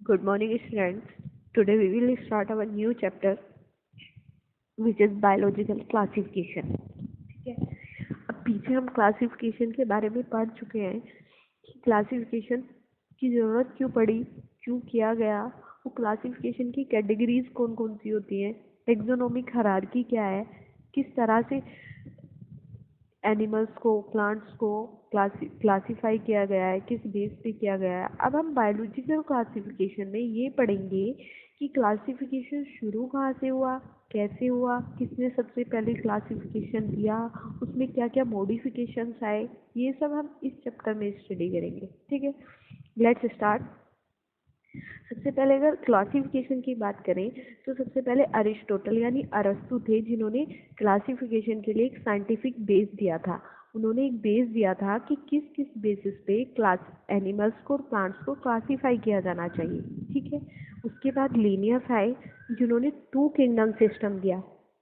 Good morning, students. Today we will start our new chapter, which is biological classification. ठीक है। अब पीछे हम क्लासिफिकेशन के बारे में पढ़ चुके हैं कि क्लासिफिकेशन की ज़रूरत क्यों पड़ी, क्यों किया गया, वो क्लासिफिकेशन की कैटेगरीज कौन कौन सी होती हैं, टेक्सोनोमिक हायरार्की क्या है, किस तरह से एनिमल्स को, प्लांट्स को क्लासिफाई किया गया है, किस बेस पे किया गया है। अब हम बायोलॉजिकल क्लासिफिकेशन में ये पढ़ेंगे कि क्लासिफिकेशन शुरू कहाँ से हुआ, कैसे हुआ, किसने सबसे पहले क्लासिफिकेशन दिया, उसमें क्या क्या मॉडिफिकेशंस आए, ये सब हम इस चैप्टर में स्टडी करेंगे। ठीक है, लेट्स स्टार्ट। सबसे पहले अगर क्लासिफिकेशन की बात करें तो सबसे पहले अरिस्टोटल यानी अरस्तु थे, जिन्होंने क्लासिफिकेशन के लिए एक साइंटिफिक बेस दिया था। उन्होंने एक बेस दिया था कि किस किस बेसिस पे क्लास एनिमल्स को और प्लांट्स को क्लासिफाई किया जाना चाहिए। ठीक है, उसके बाद लिनियस आए, जिन्होंने टू किंगडम सिस्टम दिया,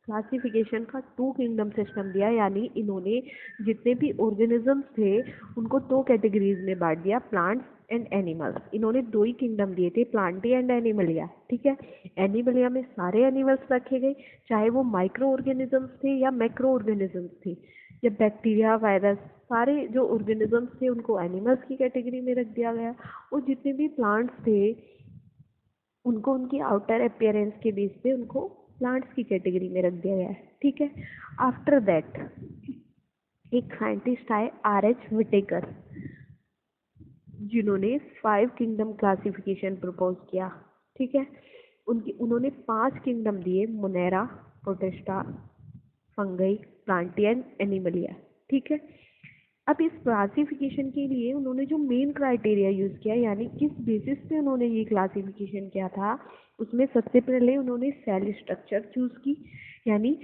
क्लासिफिकेशन का टू किंगडम सिस्टम दिया, यानी इन्होंने जितने भी ऑर्गेनिजम्स थे उनको दो कैटेगरीज में बांट दिया, प्लांट्स एंड एनिमल्स। इन्होंने दो ही किंगडम दिए थे, प्लांटिया एंड एनिमलिया। ठीक है, एनिमलिया में सारे एनिमल्स रखे गए, चाहे वो माइक्रो ऑर्गेनिजम्स थे या मैक्रो ऑर्गेनिजम्स थे, या बैक्टीरिया, वायरस, सारे जो ऑर्गेनिजम्स थे उनको एनिमल्स की कैटेगरी में रख दिया गया। और जितने भी प्लांट्स थे उनको उनकी आउटर अपियरेंस के बेस पे उनको प्लांट्स की कैटेगरी में रख दिया गया है। ठीक है, आफ्टर दैट एक साइंटिस्ट आए R.H. विटेकर, जिन्होंने 5 किंगडम क्लासिफिकेशन प्रपोज किया। ठीक है, उन्होंने 5 किंगडम दिए, Monera, Protista, Fungi, Plantae and Animalia. ठीक है, अब इस क्लासिफिकेशन के लिए उन्होंने जो मेन क्राइटेरिया यूज़ किया, यानी किस बेसिस पे उन्होंने ये क्लासिफिकेशन किया था, उसमें सबसे पहले उन्होंने सेल स्ट्रक्चर चूज़ की, यानी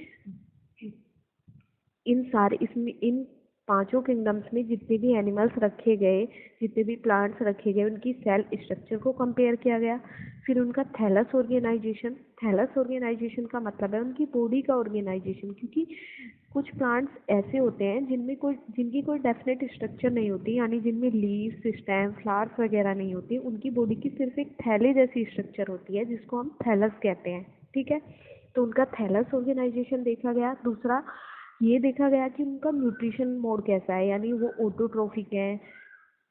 इन पांचों किंगडम्स में जितने भी एनिमल्स रखे गए, जितने भी प्लांट्स रखे गए, उनकी सेल स्ट्रक्चर को कंपेयर किया गया। फिर उनका थैलस ऑर्गेनाइजेशन का मतलब है उनकी बॉडी का ऑर्गेनाइजेशन, क्योंकि कुछ प्लांट्स ऐसे होते हैं जिनकी कोई डेफिनेट स्ट्रक्चर नहीं होती, यानी जिनमें लीव्स, स्टेम, फ्लावर्स वगैरह नहीं होती, उनकी बॉडी की सिर्फ एक थैले जैसी स्ट्रक्चर होती है, जिसको हम थैलस कहते हैं। ठीक है, तो उनका थैलस ऑर्गेनाइजेशन देखा गया। दूसरा ये देखा गया कि उनका न्यूट्रिशन मोड कैसा है, यानी वो ऑटोट्रोफिक है,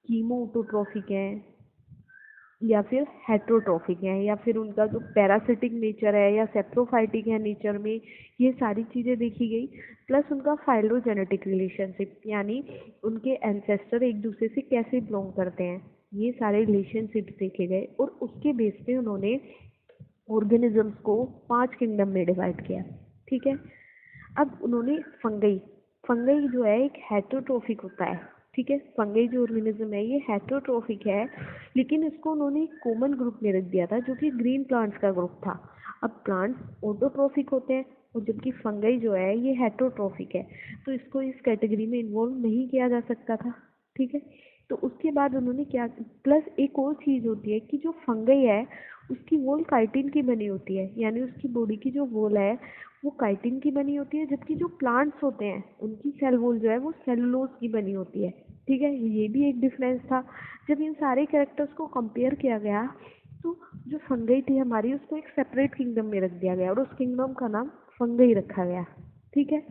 कीमो ऑटोट्रोफिक है, या फिर हेट्रोट्रोफिक है, या फिर उनका जो पैरासिटिक नेचर है या सेप्रोफाइटिक है नेचर में, ये सारी चीज़ें देखी गई। प्लस उनका फाइलोजेनेटिक रिलेशनशिप, यानी उनके एंसेस्टर एक दूसरे से कैसे बिलोंग करते हैं, ये सारे रिलेशनशिप देखे गए। और उसके बेस पे उन्होंने ऑर्गेनिजम्स को 5 किंगडम में डिवाइड किया। ठीक है, अब उन्होंने फंगई जो है एक हेट्रोट्रोफिक होता है। ठीक है, फंगई जो ऑर्गेनिज्म है ये हेट्रोट्रोफिक है, लेकिन इसको उन्होंने एक कॉमन ग्रुप में रख दिया था जो कि ग्रीन प्लांट्स का ग्रुप था। अब प्लांट्स ऑटोट्रोफिक होते हैं और जबकि फंगई जो है ये हेट्रोट्रोफिक है, तो इसको इस कैटेगरी में इन्वॉल्व नहीं किया जा सकता था। ठीक है, तो उसके बाद उन्होंने क्या, प्लस एक और चीज़ होती है कि जो फंगई है उसकी वॉल काइटिन की बनी होती है, यानी उसकी बॉडी की जो वॉल है वो काइटिन की बनी होती है, जबकि जो प्लांट्स होते हैं उनकी सेल वॉल जो है वो सेलुलोज की बनी होती है। ठीक है, ये भी एक डिफरेंस था। जब इन सारे कैरेक्टर्स को कंपेयर किया गया तो जो फंगई थी हमारी, उसको एक सेपरेट किंगडम में रख दिया गया और उस किंगडम का नाम फंगई रखा गया। ठीक है,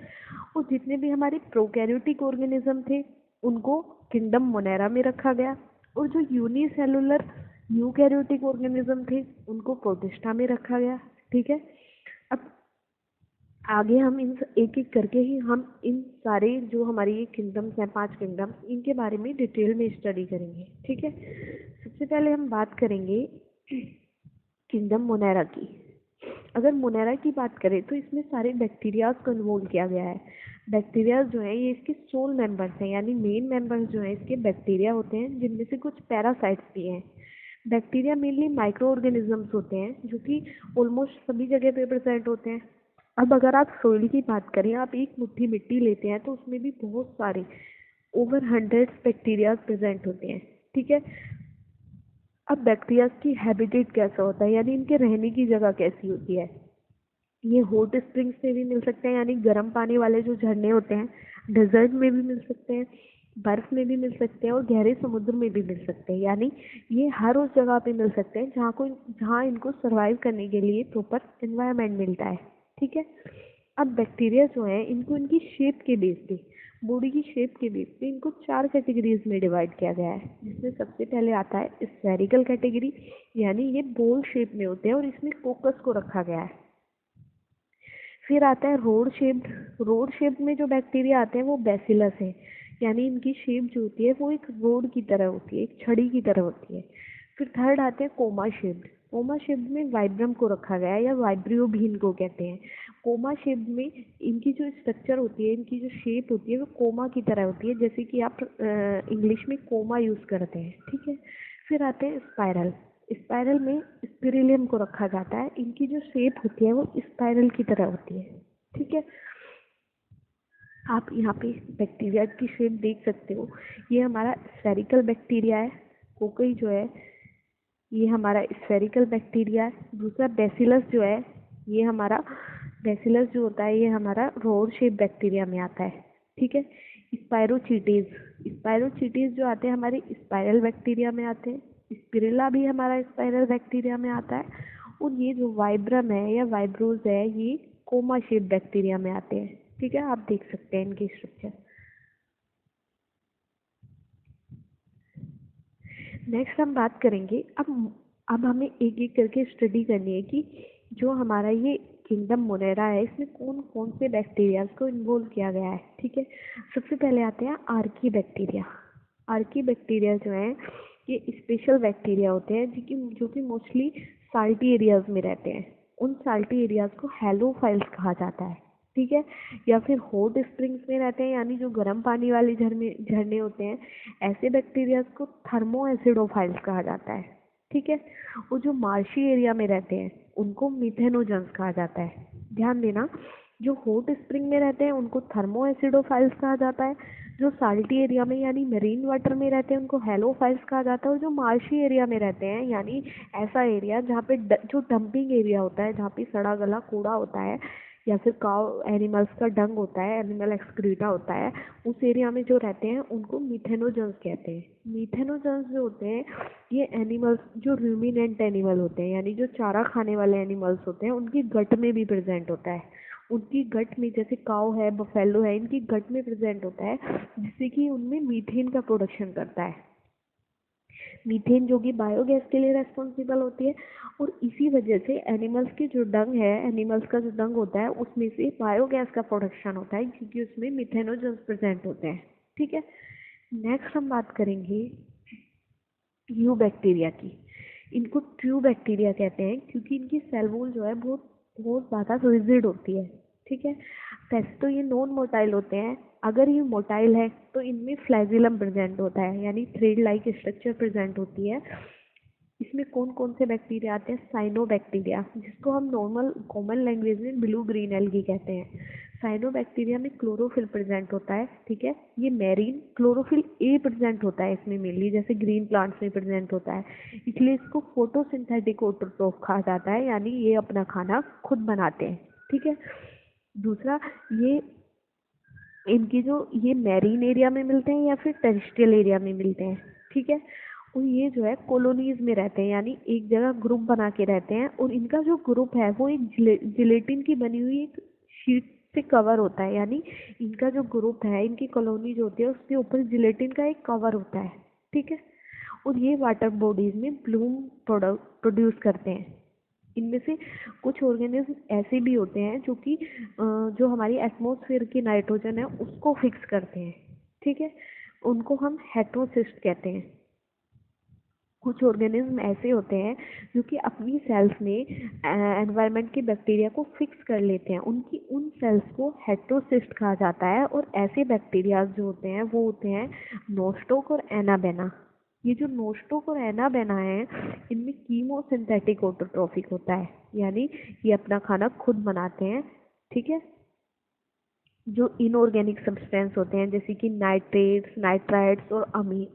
और जितने भी हमारे प्रोकैरियोटिक ऑर्गेनिज्म थे उनको किंगडम मोनेरा में रखा गया, और जो यूनिसेलुलर यूकैरियोटिक ऑर्गेनिज्म थे उनको प्रोटिस्टा में रखा गया। ठीक है, अब आगे हम इन एक एक करके ही हम इन सारे जो हमारी ये किंगडम्स हैं, 5 किंगडम, इनके बारे में डिटेल में स्टडी करेंगे। ठीक है, सबसे पहले हम बात करेंगे किंगडम मोनेरा की। अगर मोनेरा की बात करें तो इसमें सारे बैक्टीरियाज को इन्वॉल्व किया गया है। बैक्टीरिया जो है ये इसके सोल मेंबर्स हैं, यानी मेन मेंबर्स जो हैं इसके बैक्टीरिया होते हैं, जिनमें से कुछ पैरासाइट्स भी हैं। बैक्टीरिया मेनली माइक्रो ऑर्गेनिजम्स होते हैं जो कि ऑलमोस्ट सभी जगह पे प्रेजेंट होते हैं। अब अगर आप सोइल की बात करें, आप एक मुट्ठी मिट्टी लेते हैं तो उसमें भी बहुत सारे ओवर 100 बैक्टीरिया प्रेजेंट होते हैं। ठीक है, अब बैक्टीरिया की हैबिटेट कैसा होता है, यानी इनके रहने की जगह कैसी होती है। ये हॉट स्प्रिंग्स में भी मिल सकते हैं, यानी गर्म पानी वाले जो झरने होते हैं, डेजर्ट में भी मिल सकते हैं, बर्फ में भी मिल सकते हैं और गहरे समुद्र में भी मिल सकते हैं, यानी ये हर उस जगह पे मिल सकते हैं जहाँ इनको सरवाइव करने के लिए प्रॉपर एनवायरनमेंट मिलता है। ठीक है, अब बैक्टीरिया जो है इनको इनकी शेप के बेस पे, बॉडी की शेप के बेस पे इनको 4 कैटेगरीज में डिवाइड किया गया है, जिसमें सबसे पहले आता है स्फेरिकल कैटेगरी, यानी ये बॉल शेप में होते हैं और इसमें कोकस को रखा गया है। फिर आता है रोड शेप्ड। रोड शेप में जो बैक्टीरिया आते हैं वो बैसिलस है, यानी इनकी शेप जो होती है वो एक रोड की तरह होती है, एक छड़ी की तरह होती है। फिर थर्ड आते हैं कोमा शेप्ड। कोमा शेप्ड में वाइब्रम को रखा गया है या वाइब्रियो भी इनको कहते हैं। कोमा शेप में इनकी जो स्ट्रक्चर होती है, इनकी जो शेप होती है वो कोमा की तरह होती है, जैसे कि आप इंग्लिश में कोमा यूज़ करते हैं। ठीक है, फिर आते हैं स्पाइरल। स्पाइरल में स्पिरिलियम को रखा जाता है, इनकी जो शेप होती है वो स्पाइरल की तरह होती है। ठीक है, आप यहाँ पे बैक्टीरिया की शेप देख सकते हो, ये हमारा स्फेरिकल बैक्टीरिया है। कोकई जो है ये हमारा स्फेरिकल बैक्टीरिया है। दूसरा बैसिलस जो है ये हमारा, बैसिलस जो होता है ये हमारा रोड शेप बैक्टीरिया में आता है। ठीक है, स्पायरोचीटीज। स्पायरोचीटीज जो आते हैं हमारे स्पाइरल बैक्टीरिया में आते हैं। स्पिरुलिना भी हमारा स्पाइरल बैक्टीरिया में आता है। और ये जो वाइब्रम है या वाइब्रोज है ये कोमा शेप बैक्टीरिया में आते हैं। ठीक है, आप देख सकते हैं इनकी स्ट्रक्चर। नेक्स्ट हम बात करेंगे, अब हमें एक एक करके स्टडी करनी है कि जो हमारा ये किंगडम मोनेरा है इसमें कौन कौन से बैक्टीरियाज को इन्वॉल्व किया गया है। ठीक है, सबसे पहले आते हैं आर्की बैक्टीरिया। आर्की बैक्टीरिया जो है ये स्पेशल बैक्टीरिया होते हैं जो कि मोस्टली साल्टी एरियाज में रहते हैं। उन साल्टी एरियाज को हैलोफाइल्स कहा जाता है। ठीक है, या फिर हॉट स्प्रिंग्स में रहते हैं, यानी जो गर्म पानी वाले झरने होते हैं, ऐसे बैक्टीरिया को थर्मो एसिडोफाइल्स कहा जाता है। ठीक है, और जो मार्शी एरिया में रहते हैं उनको मीथेनोजन्स कहा जाता है। ध्यान देना, जो हॉट स्प्रिंग में रहते हैं उनको थर्मो एसिडोफाइल्स कहा जाता है, जो साल्टी एरिया में यानी मरीन वाटर में रहते हैं उनको हेलोफाइल्स कहा जाता है, और जो मार्शी एरिया में रहते हैं यानी ऐसा एरिया जहाँ पे जो डंपिंग एरिया होता है, जहाँ पे सड़ा गला कूड़ा होता है या फिर काउ एनिमल्स का डंग होता है, एनिमल एक्सक्रीटा होता है, उस एरिया में जो रहते हैं उनको मीथेनोजन्स कहते हैं। मीथेनोजन्स जो होते हैं ये एनिमल्स जो रूमिनेंट एनिमल होते हैं, यानी जो चारा खाने वाले एनिमल्स होते हैं, उनकी गट में भी प्रेजेंट होता है। उनकी गट में, जैसे काऊ है, बफेलो है, इनकी गट में प्रेजेंट होता है, जिससे कि उनमें मीथेन का प्रोडक्शन करता है। मीथेन जो कि बायोगैस के लिए रेस्पॉन्सिबल होती है, और इसी वजह से एनिमल्स की जो डंग है, एनिमल्स का जो डंग होता है उसमें से बायोगैस का प्रोडक्शन होता है, क्योंकि उसमें मिथेनोजन्स प्रेजेंट होते हैं। ठीक है, नेक्स्ट हम बात करेंगे ट्रू बैक्टीरिया की। इनको ट्रू बैक्टीरिया कहते हैं क्योंकि इनकी सेल वॉल जो है बहुत बहुत ज़्यादा रिजिड होती है। ठीक है, वैसे तो ये नॉन मोटाइल होते हैं, अगर ये मोटाइल है तो इनमें फ्लैजिलम प्रेजेंट होता है, यानी थ्रेड लाइक स्ट्रक्चर प्रेजेंट होती है। इसमें कौन कौन से बैक्टीरिया आते हैं? साइनोबैक्टीरिया, जिसको हम नॉर्मल कॉमन लैंग्वेज में ब्लू ग्रीन एल्गी कहते हैं। साइनोबैक्टीरिया में क्लोरोफिल प्रेजेंट होता है। ठीक है, ये मैरीन क्लोरोफिल ए प्रेजेंट होता है इसमें मेनली, जैसे ग्रीन प्लांट्स में प्रेजेंट होता है, इसलिए इसको फोटोसिंथेटिक ऑटोट्रोफ कहा जाता है, यानी ये अपना खाना खुद बनाते हैं। ठीक है, दूसरा ये इनकी जो ये मैरीन एरिया में मिलते हैं या फिर टेरेस्ट्रियल एरिया में मिलते हैं। ठीक है, और ये जो है कॉलोनीज में रहते हैं, यानी एक जगह ग्रुप बना के रहते हैं, और इनका जो ग्रुप है वो एक जिलेटिन की बनी हुई एक शीट से कवर होता है, यानी इनका जो ग्रुप है, इनकी कॉलोनी जो होती है उसके ऊपर जिलेटिन का एक कवर होता है। ठीक है, और ये वाटर बॉडीज में ब्लूम प्रोड्यूस करते हैं। इनमें से कुछ ऑर्गेनिज्म ऐसे भी होते हैं जो कि जो हमारी एटमॉस्फेयर की नाइट्रोजन है उसको फिक्स करते हैं। ठीक है, उनको हम हेटेरोसिस्ट कहते हैं। कुछ ऑर्गेनिज्म ऐसे होते हैं जो कि अपनी सेल्स में एनवायरनमेंट के बैक्टीरिया को फिक्स कर लेते हैं, उनकी उन सेल्स को हेटेरोसिस्ट कहा जाता है, और ऐसे बैक्टीरिया जो होते हैं वो होते हैं नोस्टोक और एनाबेना। ये जो नोस्टोक और एनाबेना है इनमें कीमोसिंथेटिक ऑटोट्रॉफिक होता है, यानी ये अपना खाना खुद बनाते हैं। ठीक है, जो इनऑर्गेनिक सब्सटेंस होते हैं जैसे कि नाइट्रेट्स, नाइट्राइड्स और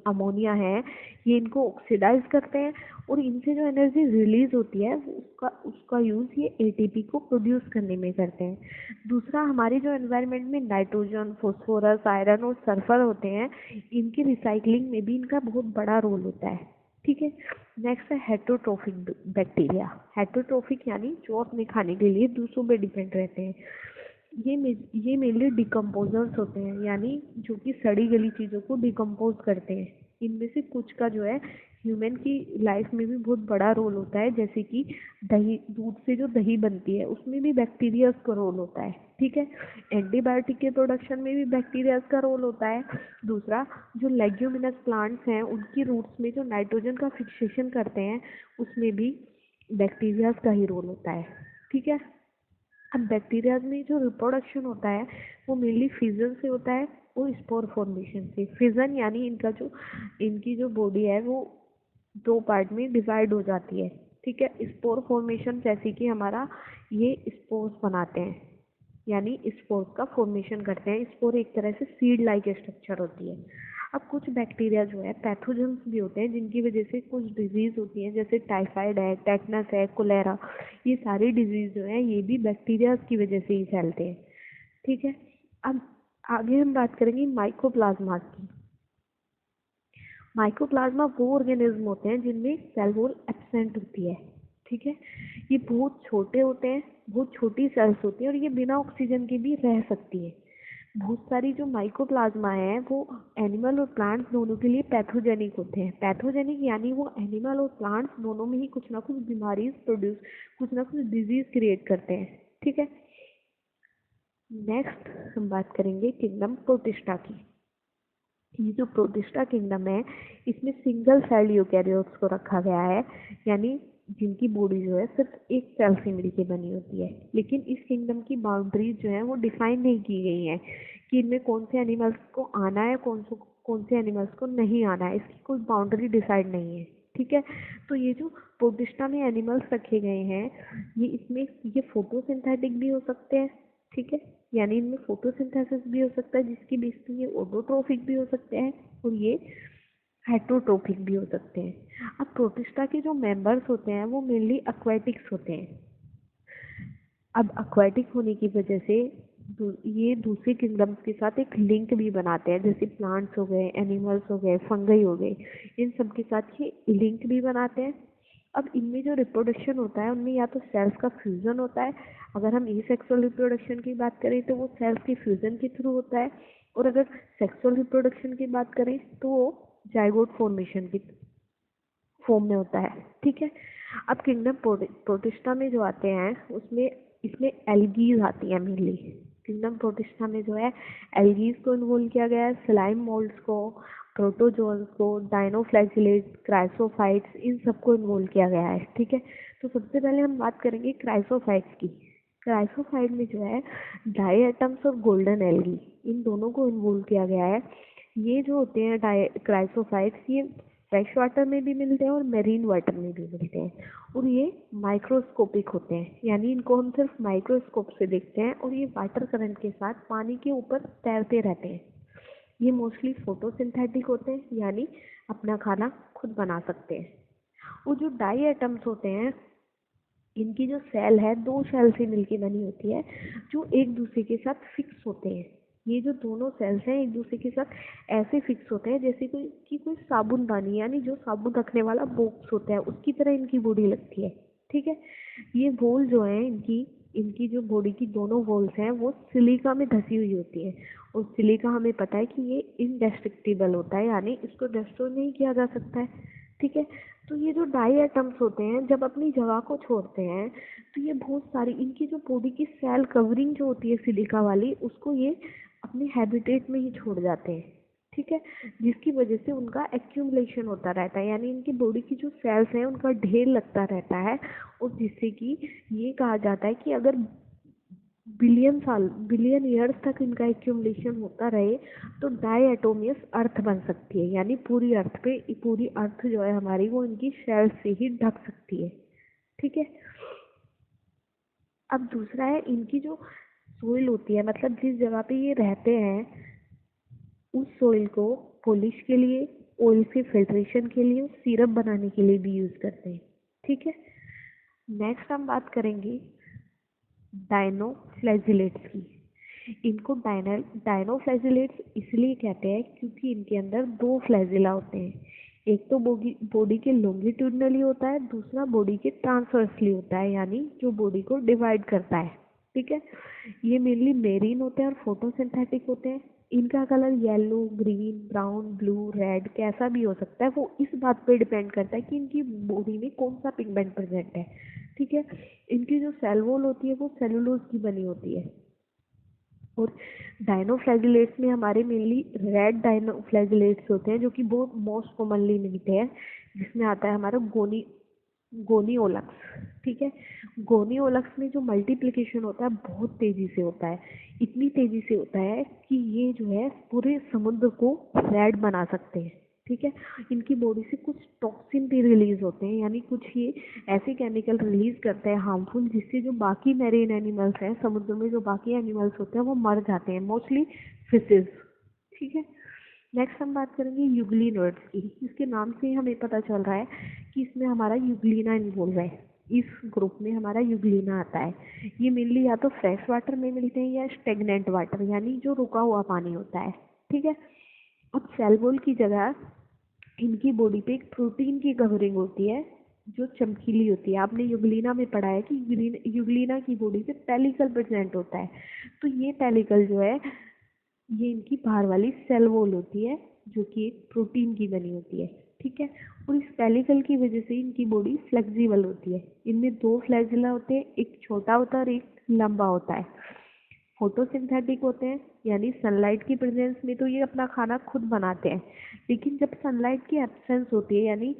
अमोनिया है, ये इनको ऑक्सीडाइज करते हैं और इनसे जो एनर्जी रिलीज होती है उसका उसका यूज़ ये एटीपी को प्रोड्यूस करने में करते हैं। दूसरा, हमारे जो एनवायरनमेंट में नाइट्रोजन, फास्फोरस, आयरन और सल्फर होते हैं, इनकी रिसाइकलिंग में भी इनका बहुत बड़ा रोल होता है। ठीक है। नेक्स्ट है हेटरोट्रोफिक बैक्टीरिया। हेटरोट्रोफिक यानी जो अपने खाने के लिए दूसरों पे डिपेंड रहते हैं। ये मेनली डिकम्पोजर्स होते हैं, यानी जो कि सड़ी गली चीज़ों को डिकम्पोज करते हैं। इनमें से कुछ का जो है ह्यूमन की लाइफ में भी बहुत बड़ा रोल होता है, जैसे कि दही, दूध से जो दही बनती है उसमें भी बैक्टीरियाज का रोल होता है। ठीक है। एंटीबायोटिक के प्रोडक्शन में भी बैक्टीरियाज का रोल होता है। दूसरा, जो लेग्यूमिनस प्लांट्स हैं उनकी रूट्स में जो नाइट्रोजन का फिक्सेशन करते हैं उसमें भी बैक्टीरियाज का ही रोल होता है। ठीक है। अब बैक्टीरिया में जो रिप्रोडक्शन होता है वो मेनली फिजन से होता है और स्पोर फॉर्मेशन से। फिजन यानी इनकी जो बॉडी है वो दो पार्ट में डिवाइड हो जाती है। ठीक है। स्पोर फॉर्मेशन जैसे कि हमारा ये स्पोर्स बनाते हैं, यानी स्पोर्स का फॉर्मेशन करते हैं। स्पोर एक तरह से सीड लाइक स्ट्रक्चर होती है। अब कुछ बैक्टीरिया जो है पैथोजेंस भी होते हैं जिनकी वजह से कुछ डिजीज होती है, जैसे टाइफाइड है, टेटनस है, कोलेरा। ये सारी डिजीज जो है ये भी बैक्टीरिया की वजह से ही फैलते हैं। ठीक है। अब आगे हम बात करेंगे माइकोप्लाज्मा की। माइकोप्लाज्मा वो ऑर्गेनिज्म होते हैं जिनमें सेल वॉल एब्सेंट होती है। ठीक है। ये बहुत छोटे होते हैं, बहुत छोटी सेल्स होती हैं और ये बिना ऑक्सीजन के भी रह सकती है। बहुत सारी जो माइकोप्लाज्मा है वो एनिमल और प्लांट्स दोनों के लिए पैथोजेनिक होते हैं। पैथोजेनिक यानी वो एनिमल और प्लांट्स दोनों में ही कुछ ना कुछ बीमारी प्रोड्यूस, कुछ ना कुछ डिजीज क्रिएट करते हैं। ठीक है। नेक्स्ट हम बात करेंगे किंगडम प्रोटिस्टा की। ये जो प्रोटिस्टा किंगडम है इसमें सिंगल सेल यूकैरियोट्स को रखा गया है, यानी जिनकी बॉडी जो है सिर्फ एक सेल से मिलकर बनी होती है। लेकिन इस किंगडम की बाउंड्रीज जो है वो डिफाइन नहीं की गई हैं कि इनमें कौन से एनिमल्स को आना है, कौन से एनिमल्स को नहीं आना है। इसकी कोई बाउंड्री डिसाइड नहीं है। ठीक है। तो ये जो प्रोटिस्टा में एनिमल्स रखे गए हैं ये फोटोसिंथेटिक भी हो सकते हैं। ठीक है। यानी इनमें फोटोसिंथेसिस भी हो सकता है जिसकी बेस पे ये ऑटोट्रोफिक भी हो सकते हैं और ये हेटरोट्रोफिक भी हो सकते हैं। अब प्रोटिस्टा के जो मेंबर्स होते हैं वो मेनली एक्वेटिक्स होते हैं। अब एक्वेटिक होने की वजह से ये दूसरे किंगडम्स के साथ एक लिंक भी बनाते हैं, जैसे प्लांट्स हो गए, एनिमल्स हो गए, फंगई हो गए, इन सब के साथ ये लिंक भी बनाते हैं। अब इनमें जो रिप्रोडक्शन होता है उनमें या तो सेल्स का फ्यूजन होता है। अगर हम एसेक्सुअल रिप्रोडक्शन की बात करें तो वो सेल्स के फ्यूजन के थ्रू होता है, और अगर सेक्सुअल रिप्रोडक्शन की बात करें तो वो जाइगोट फॉर्मेशन की फॉर्म में होता है। ठीक है। अब किंगडम प्रोटिस्टा में जो आते हैं उसमें इसमें एल्गीज आती हैं मेनली। किंगडम प्रोटिस्टा में जो है एल्गीज को इन्वॉल्व किया गया है, स्लाइम मोल्ड्स को, प्रोटोजोन्स को, डाइनोफ्लैजिलेट, क्राइसोफाइट्स, इन सबको इन्वॉल्व किया गया है। ठीक है। तो सबसे पहले हम बात करेंगे क्राइसोफाइट्स की। क्राइसोफाइट में जो है डाई एटम्स और गोल्डन एल्गी, इन दोनों को इन्वॉल्व किया गया है। ये जो होते हैं क्राइसोफाइट्स, ये फ्रेश वाटर में भी मिलते हैं और मेरीन वाटर में भी मिलते हैं, और ये माइक्रोस्कोपिक होते हैं, यानी इनको हम सिर्फ माइक्रोस्कोप से देखते हैं और ये वाटर करंट के साथ पानी के ऊपर तैरते रहते हैं। ये मोस्टली फोटोसिंथेटिक होते हैं, यानी अपना खाना खुद बना सकते हैं। और जो डाई एटम्स होते हैं इनकी जो सेल है दो सेल से मिलके बनी होती है जो एक दूसरे के साथ फिक्स होते हैं। ये जो दोनों सेल्स हैं एक दूसरे के साथ ऐसे फिक्स होते हैं जैसे कोई साबुनदानी, यानी जो साबुन रखने वाला बॉक्स होता है उसकी तरह इनकी बॉडी लगती है। ठीक है। ये वॉल जो है इनकी इनकी जो बॉडी की दोनों वॉल्स हैं वो सिलिका में धसी हुई होती है, और सिलिका हमें पता है कि ये इनडेस्ट्रक्टिबल होता है, यानी इसको डिस्ट्रॉय नहीं किया जा सकता है। ठीक है। तो ये जो डाई एटम्स होते हैं जब अपनी जगह को छोड़ते हैं तो ये बहुत सारी इनकी जो बॉडी की सेल कवरिंग जो होती है सिलिका वाली उसको ये अपने हैबिटेट में ही छोड़ जाते हैं। ठीक है। जिसकी वजह से उनका एक्यूमुलेशन होता रहता है, यानी इनकी बॉडी की जो सेल्स हैं उनका ढेर लगता रहता है, और जिससे कि ये कहा जाता है कि अगर बिलियन ईयर्स तक इनका एक्यूमुलेशन होता रहे तो डायटोमियस अर्थ बन सकती है, यानी पूरी अर्थ जो है हमारी वो इनकी सेल्स से ही ढक सकती है। ठीक है। अब दूसरा है इनकी जो सोइल होती है, मतलब जिस जगह पे ये रहते हैं उस सोइल को पॉलिश के लिए, ऑयल से फिल्ट्रेशन के लिए, सिरप बनाने के लिए भी यूज करते हैं। ठीक है, नेक्स्ट हम बात करेंगे डायनोफ्लैजिलेट्स की। इनको डायनोफ्लैजिलेट्स इसलिए कहते हैं क्योंकि इनके अंदर दो फ्लैजिला होते हैं। एक तो बॉडी के लॉन्गिट्यूडनली होता है, दूसरा बॉडी के ट्रांसवर्सली होता है, यानी जो बॉडी को डिवाइड करता है। ठीक है, ये मेनली मेरीन होते हैं और फोटोसिंथेटिक होते हैं। इनका colour yellow, green, brown, blue, red कैसा भी हो सकता है, वो इस बात पे डिपेंड करता है कि इनकी बॉडी में कौन सा पिगमेंट प्रेजेंट है। ठीक है, इनकी जो सेल वॉल होती है वो सेलुलोज की बनी होती है। और डायनोफ्लैजिलेट्स में हमारे मेनली रेड डायनोफ्लैजिलेट्स होते हैं जो कि बहुत मोस्ट कॉमनली मिलते हैं, जिसमें आता है हमारा गोनियोलक्स। ठीक है, गोनियोलक्स में जो मल्टीप्लिकेशन होता है बहुत तेजी से होता है, इतनी तेजी से होता है कि ये जो है पूरे समुद्र को रेड बना सकते हैं। ठीक है, इनकी बॉडी से कुछ टॉक्सिन भी रिलीज होते हैं, यानी कुछ ये ऐसे केमिकल रिलीज करते हैं हार्मफुल, जिससे जो बाकी मैरीन एनिमल्स हैं, समुद्र में जो बाकी एनिमल्स होते हैं वो मर जाते हैं, मोस्टली फिशेज। ठीक है, नेक्स्ट हम बात करेंगे यूग्लिनोइड्स की। इसके नाम से ही हमें पता चल रहा है कि इसमें हमारा यूग्लिना इन्वॉल्व है। इस ग्रुप में हमारा यूग्लिना आता है। ये मेनली या तो फ्रेश वाटर में मिलते हैं या स्टेगनेंट वाटर, यानी जो रुका हुआ पानी होता है। ठीक है, अब सेल वॉल की जगह इनकी बॉडी पे एक प्रोटीन की कवरिंग होती है जो चमकीली होती है। आपने यूग्लिना में पढ़ा है कि यूग्लिना की बॉडी पे पेलिकल प्रेजेंट होता है। तो ये पेलिकल जो है ये इनकी बाहर वाली सेल वॉल होती है जो कि एक प्रोटीन की बनी होती है। ठीक है, और इस पेलिकल की वजह से इनकी बॉडी फ्लेक्सिबल होती है। इनमें दो फ्लैजिला होते हैं, एक छोटा होता है और एक लंबा होता है। फोटोसिंथेटिक होते हैं, यानी सनलाइट की प्रेजेंस में तो ये अपना खाना खुद बनाते हैं, लेकिन जब सनलाइट की एब्सेंस होती है यानी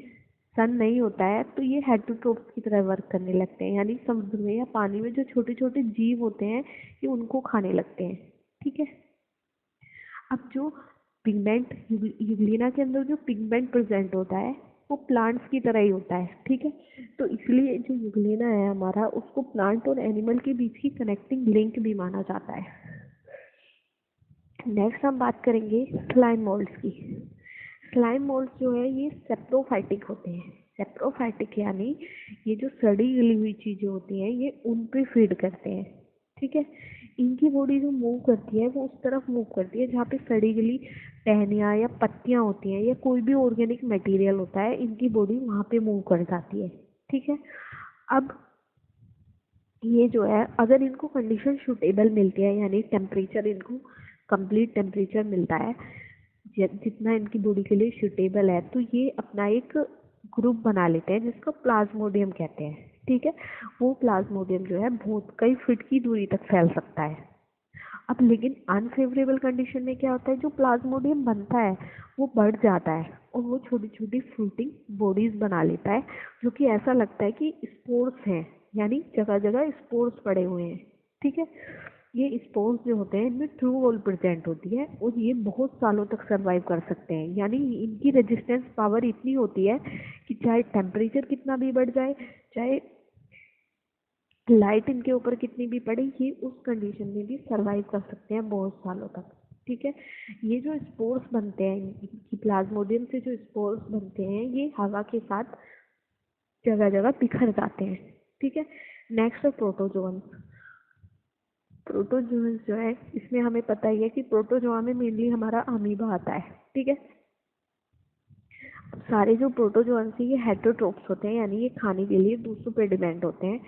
सन नहीं होता है तो ये हेटरोट्रोप्स की तरह वर्क करने लगते हैं, यानी समुद्र में या पानी में जो छोटे छोटे जीव होते हैं ये उनको खाने लगते हैं। ठीक है, अब जो पिगमेंट यूग्लिना के अंदर जो पिगमेंट प्रेजेंट होता है वो प्लांट्स की तरह ही होता है। ठीक है, तो इसलिए जो यूग्लिना है हमारा, उसको प्लांट और एनिमल के बीच की कनेक्टिंग लिंक भी माना जाता है। नेक्स्ट हम बात करेंगे स्लाइम मोल्ड्स की। स्लाइम मोल्ड्स जो है ये सेप्रोफाइटिक होते हैं। सेप्रोफाइटिक यानी ये जो सड़ी गली हुई चीजें होती हैं ये उन पे फीड करते हैं। ठीक है, इनकी बॉडी जो मूव करती है वो उस तरफ मूव करती है जहाँ पे सड़ी गली टहनियाँ या पत्तियाँ होती हैं या कोई भी ऑर्गेनिक मटेरियल होता है, इनकी बॉडी वहाँ पे मूव कर जाती है। ठीक है, अब ये जो है अगर इनको कंडीशन सूटेबल मिलती है, यानी टेम्परेचर इनको कंप्लीट टेम्परेचर मिलता है जितना इनकी बॉडी के लिए सूटेबल है, तो ये अपना एक ग्रुप बना लेते हैं जिसको प्लाज्मोडियम कहते हैं। ठीक है, वो प्लाज्मोडियम जो है बहुत कई फीट की दूरी तक फैल सकता है। अब लेकिन अनफेवरेबल कंडीशन में क्या होता है, जो प्लाज्मोडियम बनता है वो बढ़ जाता है और वो छोटी छोटी फ्रूटिंग बॉडीज बना लेता है, जो कि ऐसा लगता है कि स्पोर्स हैं, यानी जगह जगह स्पोर्स पड़े हुए हैं। ठीक है, ये स्पोर्स जो होते हैं इनमें ट्रू वॉल प्रेजेंट होती है और ये बहुत सालों तक सरवाइव कर सकते हैं, यानी इनकी रेजिस्टेंस पावर इतनी होती है कि चाहे टेम्परेचर कितना भी बढ़ जाए, चाहे लाइट इनके ऊपर कितनी भी पड़े, ये उस कंडीशन में भी सरवाइव कर सकते हैं बहुत सालों तक। ठीक है, ये जो स्पोर्स बनते हैं इनकी प्लाज्मोडियम से जो स्पोर्स बनते हैं ये हवा के साथ जगह जगह बिखर जाते हैं। ठीक है, नेक्स्ट है प्रोटोजोअन्स। प्रोटोजोअन्स जो है इसमें हमें पता ही है कि प्रोटोजोआ में मेनली हमारा अमीबा आता है। ठीक है, अब सारे जो प्रोटोजोअन्स हैं ये हेटरोट्रोप्स होते हैं, यानी ये खाने के लिए दूसरों पे डिपेंड होते हैं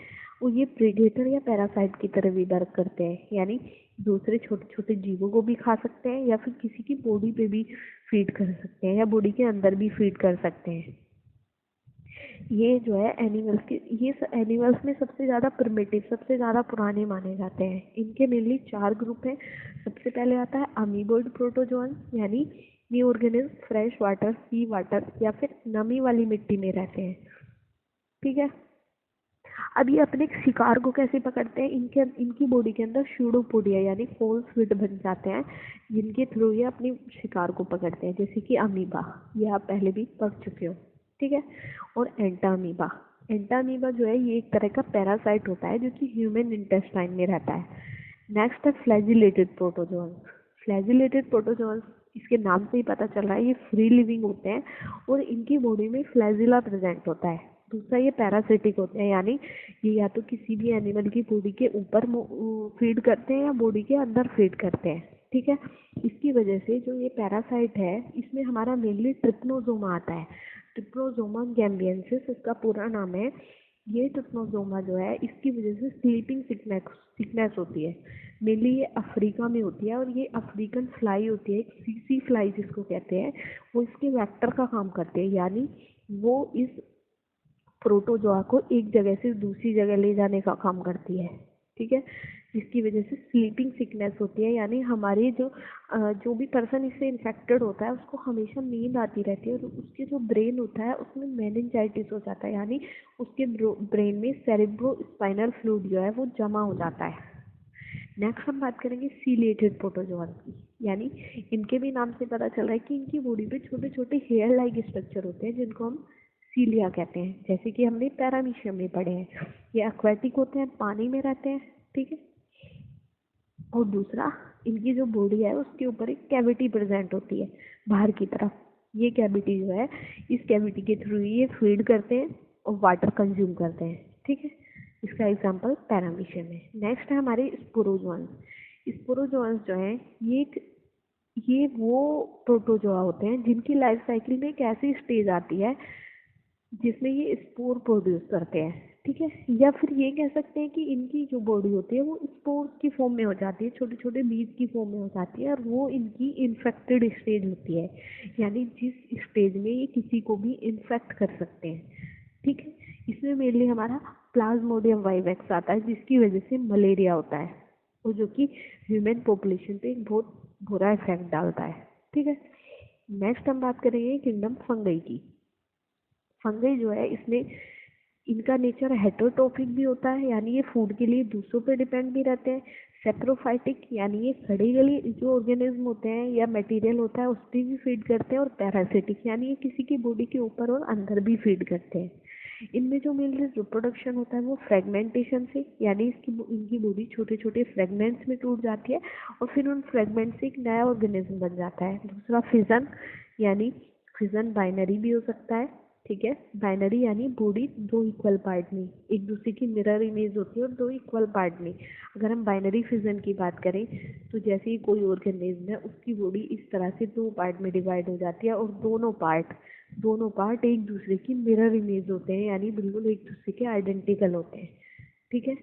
और ये प्रेडेटर या पैरासाइट की तरह भी वर्क करते हैं, यानी दूसरे छोटे छोटे जीवों को भी खा सकते हैं या फिर किसी की बॉडी पे भी फीड कर सकते हैं या बॉडी के अंदर भी फीड कर सकते हैं। ये जो है एनिमल्स के, ये एनिमल्स में सबसे ज़्यादा प्रिमिटिव, सबसे ज़्यादा पुराने माने जाते हैं। इनके मेनली 4 ग्रुप हैं। सबसे पहले आता है अमीबोइड प्रोटोजोअन, यानी ये ऑर्गेनिज्म फ्रेश वाटर, सी वाटर या फिर नमी वाली मिट्टी में रहते हैं। ठीक है, अब ये अपने शिकार को कैसे पकड़ते हैं, इनकी बॉडी के अंदर सूडोपोडिया यानी फॉल्स स्क्विड बन जाते हैं जिनके थ्रू ये अपने शिकार को पकड़ते हैं, जैसे कि अमीबा, ये आप पहले भी पढ़ चुके हो। ठीक है, और एंटामीबा। एंटामीबा जो है ये एक तरह का पैरासाइट होता है जो कि ह्यूमन इंटेस्टाइन में रहता है। नेक्स्ट है फ्लैजिलेटेड प्रोटोजोअन्स। फ्लैजिलेटेड प्रोटोजोअन्स, इसके नाम से ही पता चल रहा है ये फ्री लिविंग होते हैं और इनकी बॉडी में फ्लैजिला प्रेजेंट होता है। दूसरा, ये पैरासिटिक होते हैं, यानी ये या तो किसी भी एनिमल की बॉडी के ऊपर फीड करते हैं या बॉडी के अंदर फीड करते हैं। ठीक है, इसकी वजह से जो ये पैरासाइट है इसमें हमारा मेनली ट्रिप्नोसोमा आता है। ट्रिप्नोसोमा गैम्बियंसिस इसका पूरा नाम है। ये ट्रिप्नोसोमा जो है इसकी वजह से स्लीपिंग सिकनेस होती है। मेनली ये अफ्रीका में होती है और ये अफ्रीकन फ्लाई होती है, एक सीसी फ्लाई जिसको कहते हैं। वो इसके वेक्टर का काम करते हैं, यानी वो इस प्रोटोजोआ को एक जगह से दूसरी जगह ले जाने का काम करती है। ठीक है, जिसकी वजह से स्लीपिंग सिकनेस होती है, यानी हमारे जो भी पर्सन इससे इन्फेक्टेड होता है उसको हमेशा नींद आती रहती है और उसके जो ब्रेन होता है उसमें मेनिंजाइटिस हो जाता है, यानी उसके ब्रेन में सेरेब्रो स्पाइनल फ्लूइड जो है वो जमा हो जाता है। नेक्स्ट हम बात करेंगे सीलिएटेड प्रोटोजोआ की, यानी इनके भी नाम से पता चल रहा है कि इनकी बॉडी पे छोटे छोटे हेयर लाइक स्ट्रक्चर होते हैं जिनको हम सीलिया कहते हैं, जैसे कि हमने पैरामीशियम में पढ़े हैं। ये एक्वेटिक होते हैं, पानी में रहते हैं। ठीक है, और दूसरा, इनकी जो बॉडी है उसके ऊपर एक कैविटी प्रेजेंट होती है बाहर की तरफ। ये कैविटी जो है, इस कैविटी के थ्रू ये फीड करते हैं और वाटर कंज्यूम करते हैं। ठीक है, इसका एग्जांपल पैरामीशियम है। नेक्स्ट है हमारे स्पोरोजोअन्स। स्पोरोजोअन्स जो है ये वो प्रोटोजोआ होते हैं जिनकी लाइफ साइकिल में एक ऐसी स्टेज आती है जिसमें ये स्पोर प्रोड्यूस करते हैं। ठीक है, या फिर ये कह सकते हैं कि इनकी जो बॉडी होती है वो स्पोर्स की फॉर्म में हो जाती है, छोटे छोटे बीज की फॉर्म में हो जाती है और वो इनकी इन्फेक्टेड स्टेज होती है, यानी जिस स्टेज में ये किसी को भी इन्फेक्ट कर सकते हैं। ठीक है, इसमें मेनली हमारा प्लाज्मोडियम वाइवेक्स आता है जिसकी वजह से मलेरिया होता है और जो कि ह्यूमन पॉपुलेशन पे एक बहुत बुरा इफेक्ट डालता है। ठीक है, नेक्स्ट हम बात करेंगे किंगडम फंगई की। फंगई जो है इसमें इनका नेचर हेटरोट्रोफिक भी होता है, यानी ये फूड के लिए दूसरों पर डिपेंड भी रहते हैं। सेप्रोफाइटिक, यानी ये सड़ी गली जो ऑर्गेनिज्म होते हैं या मटेरियल होता है उस पर भी फीड करते हैं। और पैरासिटिक, यानी ये किसी की बॉडी के ऊपर और अंदर भी फीड करते हैं। इनमें जो मेनली रिप्रोडक्शन होता है वो फ्रेगमेंटेशन से, यानी इनकी बॉडी छोटे छोटे फ्रेगमेंट्स में टूट जाती है और फिर उन फ्रेगमेंट से एक नया ऑर्गेनिज्म बन जाता है। दूसरा फिजन, यानी फिजन बाइनरी भी हो सकता है। ठीक है, बाइनरी यानी बॉडी दो इक्वल पार्ट में, एक दूसरे की मिरर इमेज होती है और दो इक्वल पार्ट में। अगर हम बाइनरी फिजन की बात करें तो जैसे ही कोई ऑर्गेनिज्म है उसकी बॉडी इस तरह से दो पार्ट में डिवाइड हो जाती है और दोनों पार्ट एक दूसरे की मिरर इमेज होते हैं, यानी बिल्कुल एक दूसरे के आइडेंटिकल होते हैं। ठीक है,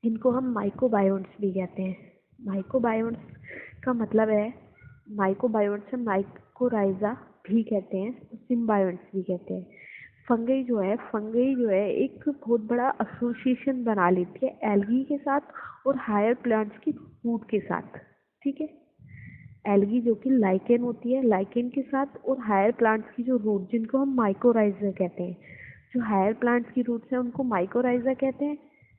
इनको हम माइक्रोबायोन्ट्स भी कहते हैं। माइक्रोबायोन्ट्स का मतलब है, माइक्रोबायोन्ट्स से माइकोराइजा भी कहते हैं, सिम्बायोन्ट्स भी कहते हैं। फंगई जो है एक बहुत बड़ा एसोसिएशन बना लेती है एल्गी के साथ और हायर प्लांट्स की रूट के साथ। ठीक है, एल्गी जो कि लाइकेन होती है, लाइकेन के साथ, और हायर प्लांट्स की जो रूट जिनको हम माइकोराइजा कहते हैं। जो हायर प्लांट्स की रूट्स हैं उनको माइकोराइजा कहते हैं।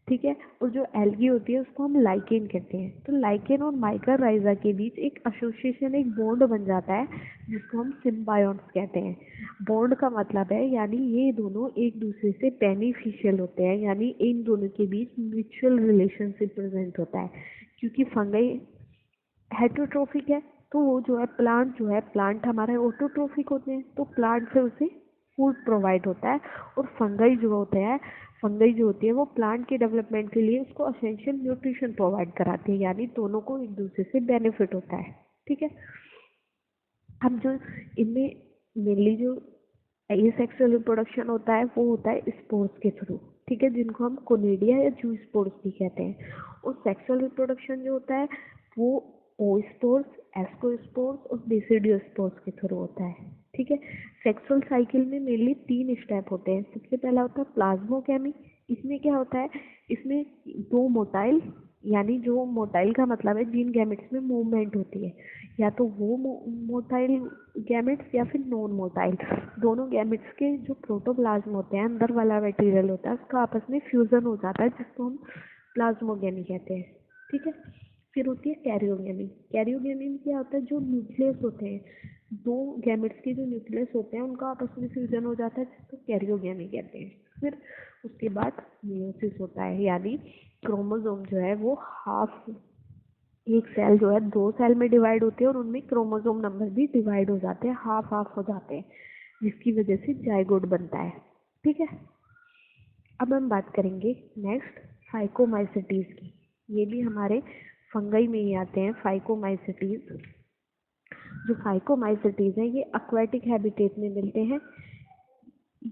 ठीक है, और जो एल्गी होती है उसको हम लाइकेन कहते हैं। तो लाइकेन और माइकोराइजा के बीच एक एसोसिएशन, एक बॉन्ड बन जाता है जिसको हम सिम्बायोन्ट्स कहते हैं। बॉन्ड का मतलब है, यानी ये दोनों एक दूसरे से बेनिफिशियल होते हैं, यानी इन दोनों के बीच म्यूचुअल रिलेशनशिप प्रेजेंट होता है। क्योंकि फंगई हेटरोट्रोफिक है तो वो जो है प्लांट हमारे ऑटोट्रोफिक होते हैं, तो प्लांट से उसे फूड प्रोवाइड होता है। और फंगई जो होती है वो प्लांट के डेवलपमेंट के लिए उसको एसेंशियल न्यूट्रिशन प्रोवाइड कराती है, यानी दोनों को एक दूसरे से बेनिफिट होता है। ठीक है, अब जो इनमें मेनली जो एसेक्सुअल रिप्रोडक्शन होता है वो होता है स्पोर्स के थ्रू। ठीक है, जिनको हम कोनिडिया या जू स्पोर्स भी कहते हैं। और सेक्सुअल रिप्रोडक्शन जो होता है वो ओस्पोर्स, एस्कोस्पोर्स और बेसिडियोस्पोर्स के थ्रू होता है। ठीक है, सेक्सुअल साइकिल में मेनली 3 स्टेप होते हैं। सबसे पहला होता है प्लाज्मोगेमी। इसमें क्या होता है, इसमें दो मोटाइल, यानी जो मोटाइल का मतलब है जिन गैमेट्स में मूवमेंट होती है, या तो वो मोटाइल गैमेट्स या फिर नॉन मोटाइल, दोनों गैमेट्स के जो प्रोटोप्लाज्म होते हैं, अंदर वाला मटेरियल होता है, उसका आपस में फ्यूजन हो जाता है जिसको हम प्लाज्मोगेमी कहते हैं। ठीक है, फिर होती है कैरियोगेमी। कैरियोगेमी में क्या होता है, जो न्यूक्लियस होते हैं, दो गैमेट्स के जो न्यूक्लियस होते हैं उनका आपस में फ्यूजन हो जाता है, जिसको कैरियोगेमी कहते हैं। फिर उसके बाद मियोसिस होता है, यानी क्रोमोसोम जो है वो हाफ, एक सेल जो है 2 सेल में डिवाइड होते हैं और उनमें क्रोमोसोम नंबर भी डिवाइड हो जाते हैं, हाफ हाफ हो जाते हैं, जिसकी वजह से जाइगोट बनता है। ठीक है, अब हम बात करेंगे नेक्स्ट फाइकोमाइसिटीज की। ये भी हमारे फंगई में ही आते हैं फाइकोमाइसिटीज। जो फाइकोमाइसिटीज है ये एक्वाटिक हैबिटेट में मिलते हैं,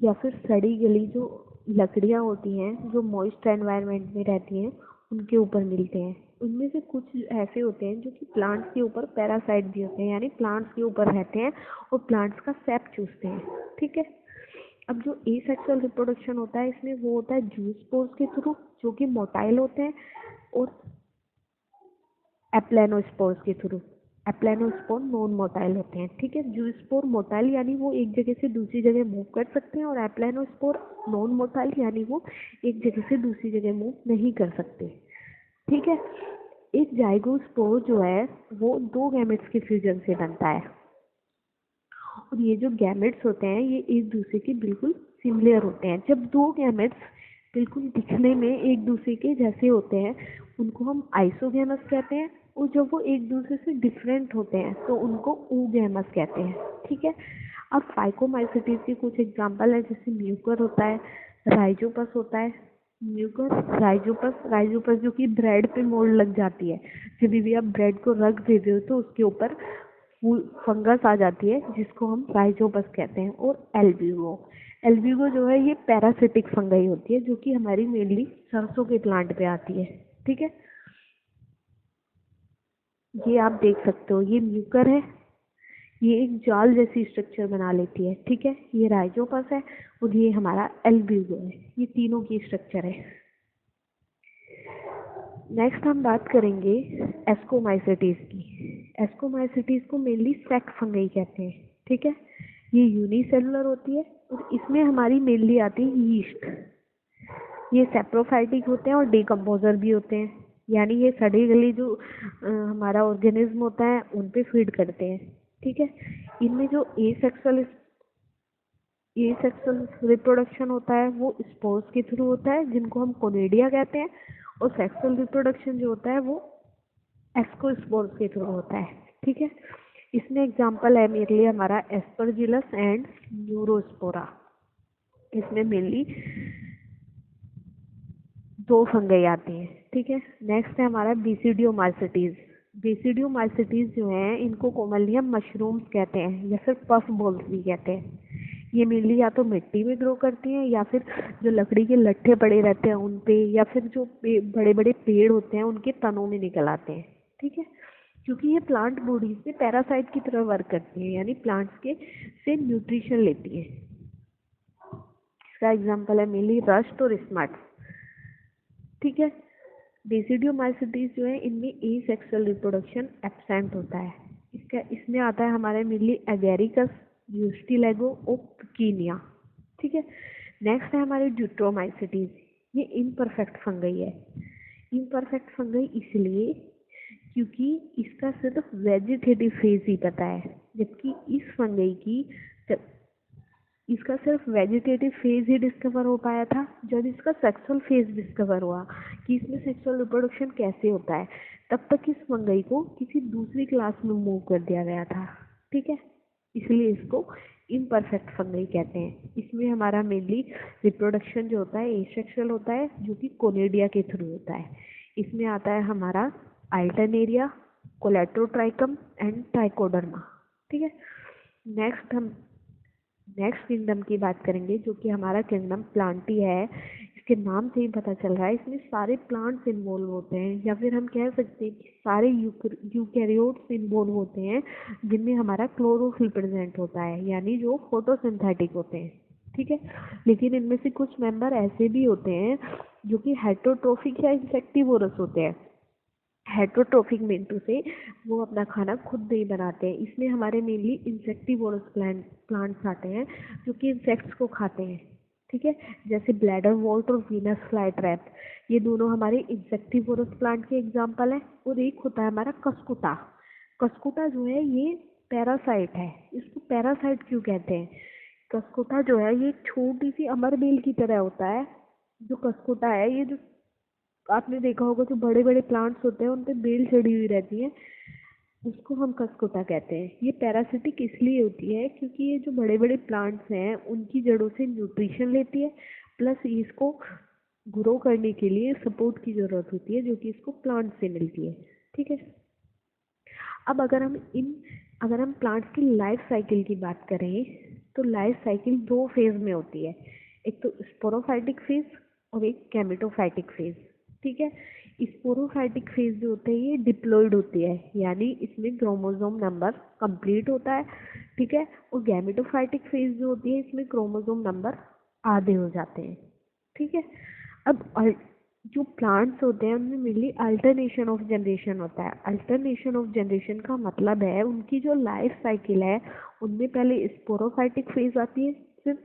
या फिर सड़ी गली जो लकड़ियाँ होती हैं जो मॉइस्ट एनवायरनमेंट में रहती हैं उनके ऊपर मिलते हैं। उनमें से कुछ ऐसे होते हैं जो कि प्लांट्स के ऊपर पैरासाइट भी होते हैं, यानी प्लांट्स के ऊपर रहते हैं और प्लांट्स का सैप चूसते हैं। ठीक है, अब जो एसेक्सुअल रिप्रोडक्शन होता है इसमें वो होता है जूस्पोर्स के थ्रू, जो कि मोटाइल होते हैं, और एप्लेनोस्पोर्स के थ्रू। एप्लेनोस्पोर नॉन मोटाइल होते हैं। ठीक है, जूस्पोर मोटाइल यानी वो एक जगह से दूसरी जगह मूव कर सकते हैं, और एप्लेनोस्पोर नॉन मोटाइल यानी वो एक जगह से दूसरी जगह मूव नहीं कर सकते। ठीक है, एक जाइगोस्पोर जो है वो 2 गैमेट्स के फ्यूजन से बनता है, और ये जो गैमेट्स होते हैं ये एक दूसरे के बिल्कुल सिमिलर होते हैं। जब 2 गैमेट्स बिल्कुल दिखने में एक दूसरे के जैसे होते हैं उनको हम आइसोगैमस कहते हैं, और जब वो एक दूसरे से डिफरेंट होते हैं तो उनको ऊगैमस कहते हैं। ठीक है, अब फाइकोमाइसिटीज के कुछ एग्जांपल है, जैसे म्यूकर होता है, राइजोपस होता है। म्यूकर, राइजोपस, राइजोपस जो कि ब्रेड पे मोल्ड लग जाती है, जब भी आप ब्रेड को रख देते हो तो उसके ऊपर फंगस आ जाती है, जिसको हम राइजोपस कहते हैं। और एल्ब्यूगो, एल्ब्यूगो जो है ये पैरासिटिक फंगई होती है, जो कि हमारी मेनली सरसों के प्लांट पे आती है। ठीक है, ये आप देख सकते हो, ये म्यूकर है, ये एक जाल जैसी स्ट्रक्चर बना लेती है। ठीक है, ये राइजोपस है, और ये हमारा एल्ब्यूगो है। ये तीनों की स्ट्रक्चर है। नेक्स्ट हम बात करेंगे एस्कोमाइसिटीज की। एस्कोमाइसिटीज को मेनली सैक फंगई कहते हैं। ठीक है, ये यूनिसेलुलर होती है, और इसमें हमारी मेनली आती है यीस्ट। ये सेप्रोफाइटिक होते हैं और डिकम्पोजर भी होते हैं, यानी ये सड़ी गली जो हमारा ऑर्गेनिज्म होता है उन पे फीड करते हैं। ठीक है, इनमें जो एसेक्सुअल रिप्रोडक्शन होता है वो स्पोर्स के थ्रू होता है, जिनको हम कोनिडिया कहते हैं, और सेक्सुअल रिप्रोडक्शन जो होता है वो एस्कोस्पोर्स के थ्रू होता है। ठीक है, इसमें एग्जांपल है मेरे लिए हमारा एस्परजिलस एंड न्यूरोस्पोरा। इसमें मेनली 2 फंगई आती हैं। ठीक है, नेक्स्ट है हमारा बेसिडियोमाइसिटीज। बेसिडियोमाइसिटीज जो हैं इनको कॉमनली हम मशरूम्स कहते हैं, या फिर पफ बॉल्स भी कहते हैं। ये मेनली या तो मिट्टी में ग्रो करती हैं, या फिर जो लकड़ी के लट्ठे पड़े रहते हैं उन पे, या फिर जो बड़े बड़े पेड़ होते हैं उनके तनों में निकल आते हैं। ठीक है, क्योंकि ये प्लांट बॉडीज में पैरासाइट की तरह वर्क करती हैं, यानी प्लांट्स के से न्यूट्रिशन लेती हैं। इसका एग्जांपल है मेनली रस्ट और स्मट। ठीक है, बेसिडियोमाइसिटीज जो है इनमें एसेक्सुअल रिप्रोडक्शन एब्सेंट होता है। इसमें आता है हमारे मेनली एगेरिकस, यूस्टिलेगो और पिकीनिया। ठीक है, नेक्स्ट है हमारे ड्यूट्रोमाइसिटीज। ये इम्परफेक्ट फंगई है। इम्परफेक्ट फंगई इसलिए क्योंकि इसका सिर्फ वेजिटेटिव फेज ही पता है, जबकि इस फंगई की इसका सिर्फ वेजिटेटिव फेज ही डिस्कवर हो पाया था। जब इसका सेक्सुअल फेज डिस्कवर हुआ कि इसमें सेक्सुअल रिप्रोडक्शन कैसे होता है, तब तक इस फंगई को किसी दूसरी क्लास में मूव कर दिया गया था। ठीक है, इसलिए इसको इम्परफेक्ट फंगई कहते हैं। इसमें हमारा मेनली रिप्रोडक्शन जो होता है एसेक्सुअल होता है, जो कि कोनिडिया के थ्रू होता है। इसमें आता है हमारा अल्टरनेरिया, कोलेटोट्राइकम एंड ट्राइकोडर्मा। ठीक है, नेक्स्ट किंगडम की बात करेंगे, जो कि हमारा किंगडम प्लांटी है। इसके नाम से ही पता चल रहा है इसमें सारे प्लांट्स इन्वॉल्व होते हैं, या फिर हम कह सकते हैं कि सारे यूकैरियोट्स इन्वॉल्व होते हैं, जिनमें हमारा क्लोरोफिल प्रेजेंट होता है, यानी जो फोटोसिंथेटिक होते हैं। ठीक है, लेकिन इनमें से कुछ मेंबर ऐसे भी होते हैं जो कि हेटरोट्रोफिक या इंसेक्टिवोरस होते हैं। हेटरोट्रोफिक मीन से वो अपना खाना खुद नहीं बनाते हैं। इसमें हमारे मेनली इंसेक्टिवोरस प्लांट्स आते हैं, जो कि इंसेक्ट्स को खाते हैं। ठीक है, जैसे ब्लैडर वोल्ट और वीनस फ्लाई ट्रैप, ये दोनों हमारे इंसेक्टिवोरस प्लांट के एग्जाम्पल हैं। और एक होता है हमारा कस्कुटा। कस्कुटा जो है ये पैरासाइट है। इसको पैरासाइट क्यों कहते हैं? कस्कोटा जो है ये एक छोटी सी अमर बेल की तरह होता है। जो कस्कोटा है, ये जो आपने देखा होगा जो बड़े बड़े प्लांट्स होते हैं उन पे बेल चढ़ी हुई रहती है, उसको हम कस्कोटा कहते हैं। ये पैरासिटिक इसलिए होती है क्योंकि ये जो बड़े बड़े प्लांट्स हैं उनकी जड़ों से न्यूट्रिशन लेती है, प्लस इसको ग्रो करने के लिए सपोर्ट की ज़रूरत होती है जो कि इसको प्लांट से मिलती है। ठीक है। अब अगर हम प्लांट्स की लाइफ साइकिल की बात करें तो लाइफ साइकिल 2 फेज में होती है। एक तो स्पोरोफाइटिक फेज और एक गैमेटोफाइटिक फेज। ठीक है। स्पोरोफाइटिक फेज जो होता है ये डिप्लॉयड होती है, यानी इसमें क्रोमोसोम नंबर कंप्लीट होता है। ठीक है। और गैमेटोफाइटिक फेज जो होती है इसमें क्रोमोसोम नंबर आधे हो जाते हैं। ठीक है। अब जो प्लांट्स होते हैं उनमें मेनली अल्टरनेशन ऑफ जनरेशन होता है। अल्टरनेशन ऑफ जनरेशन का मतलब है उनकी जो लाइफ साइकिल है उनमें पहले स्पोरोफाइटिक फेज आती है, फिर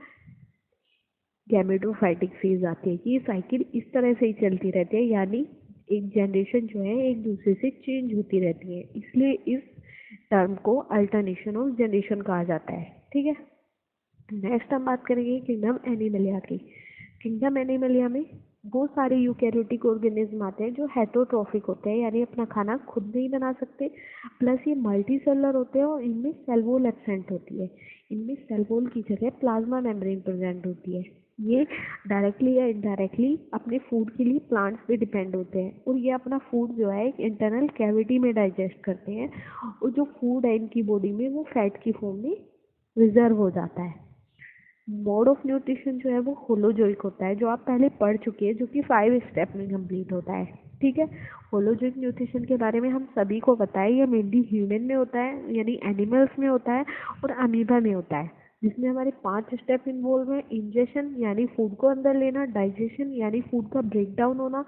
गैमेटोफाइटिक फेज आती है। ये साइकिल इस तरह से ही चलती रहती है, यानी एक जनरेशन जो है एक दूसरे से चेंज होती रहती है, इसलिए इस टर्म को अल्टरनेशन ऑफ जनरेशन कहा जाता है। ठीक है। नेक्स्ट हम बात करेंगे किंगडम एनिमलिया की। किंगडम एनिमलिया में वो सारे यूकैरियोटिक ऑर्गेनिज्म आते हैं जो हेटरोट्रॉफिक होते हैं, यानी अपना खाना खुद नहीं बना सकते, प्लस ये मल्टी सेलुलर होते हैं और इनमें सेल वॉल एब्सेंट होती है। इनमें सेल वॉल की जगह प्लाज्मा मेम्ब्रेन प्रेजेंट होती है। ये डायरेक्टली या इनडायरेक्टली अपने फूड के लिए प्लांट्स पे डिपेंड होते हैं, और ये अपना फूड जो है एक इंटरनल कैविटी में डाइजेस्ट करते हैं, और जो फूड है इनकी बॉडी में वो फैट की फॉर्म में रिजर्व हो जाता है। मोड ऑफ न्यूट्रिशन जो है वो होलोजोइक होता है, जो आप पहले पढ़ चुके हैं, जो कि 5 स्टेप में कंप्लीट होता है। ठीक है। होलोजोइक न्यूट्रिशन के बारे में हम सभी को पता है, ये मेनली ह्यूमन में होता है, यानी एनिमल्स में होता है, और अमीबा में होता है, जिसमें हमारे 5 स्टेप इन्वॉल्व हैं। इंजेशन यानी फूड को अंदर लेना, डाइजेशन यानी फूड का ब्रेक डाउन होना,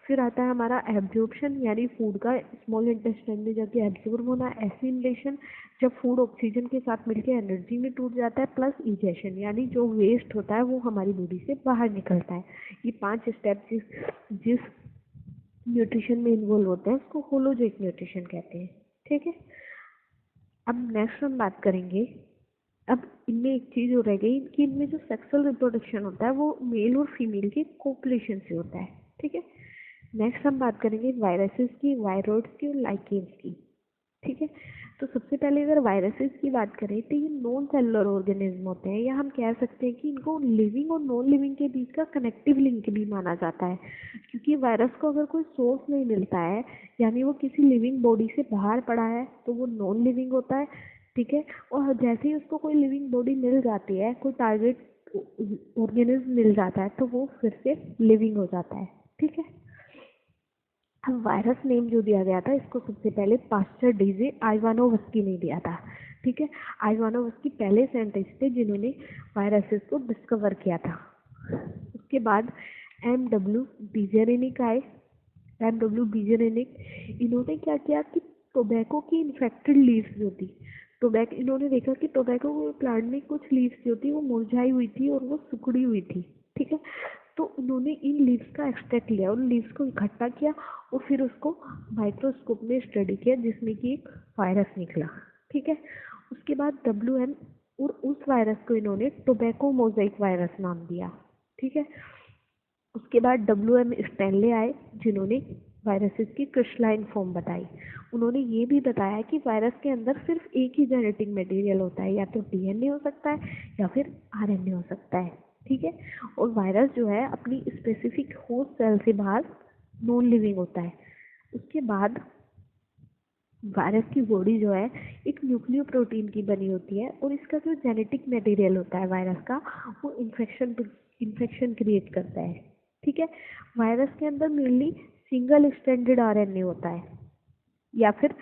फिर आता है हमारा एब्जॉर्प्शन यानी फूड का स्मॉल इंटेस्टाइन में जाके एब्जॉर्ब होना, एसिमिलेशन जब फूड ऑक्सीजन के साथ मिलकर एनर्जी में टूट जाता है, प्लस इजेशन यानी जो वेस्ट होता है वो हमारी बॉडी से बाहर निकलता है। ये 5 स्टेप जिस न्यूट्रिशन में इन्वॉल्व होते हैं उसको होलोजोइक न्यूट्रिशन कहते हैं। ठीक है। अब नेक्स्ट हम बात करेंगे, अब इनमें एक चीज हो रह गई कि इनमें जो सेक्सुअल रिप्रोडक्शन होता है वो मेल और फीमेल के कोपुलेशन से होता है। ठीक है। नेक्स्ट हम बात करेंगे वायरसेस की, वायरोइड्स की और लाइकेन्स की। ठीक है। तो सबसे पहले अगर वायरसेस की बात करें तो ये नॉन सेलुलर ऑर्गेनिज्म होते हैं, या हम कह सकते हैं कि इनको लिविंग और नॉन लिविंग के बीच का कनेक्टिव लिंक भी माना जाता है, क्योंकि वायरस को अगर कोई सोर्स नहीं मिलता है, यानी वो किसी लिविंग बॉडी से बाहर पड़ा है, तो वो नॉन लिविंग होता है। ठीक है। और जैसे ही उसको कोई लिविंग बॉडी मिल जाती है, कोई टारगेट ऑर्गेनिज्म मिल जाता है, तो वो फिर से लिविंग हो जाता है। ठीक है। अब वायरस नेम जो दिया गया था इसको सबसे पहले पास्टर डीजे आइवानोवस्की ने दिया था। ठीक है। आइवानोवस्की पहले साइंटिस्ट थे जिन्होंने वायरसेस को डिस्कवर किया था। उसके बाद एम.डब्ल्यू. बीजेरेनिक आए। एम.डब्ल्यू. बीजेरेनिक इन्होंने क्या किया कि टोबैको की इन्फेक्टेड लीव्स जो थी, टोबैको इन्होंने देखा कि टोबैको प्लांट में कुछ लीव्स जो थी वो मुरझाई हुई थी और वो सिकुड़ी हुई थी। ठीक है। तो उन्होंने इन लीव्स का एक्सट्रैक्ट लिया, उन लीव्स को इकट्ठा किया और फिर उसको माइक्रोस्कोप में स्टडी किया, जिसमें कि एक वायरस निकला। ठीक है। उसके बाद WM और उस वायरस को इन्होंने टोबैको मोज़ाइक वायरस नाम दिया। ठीक है। उसके बाद WM स्टैनले आए जिन्होंने वायरसेस की क्रिस्टलाइन फॉर्म बताई। उन्होंने ये भी बताया कि वायरस के अंदर सिर्फ एक ही जेनेटिक मटेरियल होता है, या तो DNA हो सकता है या फिर RNA हो सकता है। ठीक है। और वायरस जो है अपनी स्पेसिफिक होस्ट सेल से बाहर नॉन लिविंग होता है। उसके बाद वायरस की बॉडी जो है एक न्यूक्लियो प्रोटीन की बनी होती है, और इसका जो जेनेटिक मटेरियल होता है वायरस का वो इन्फेक्शन क्रिएट करता है। ठीक है। वायरस के अंदर मेनली सिंगल स्ट्रैंडेड RNA होता है, या फिर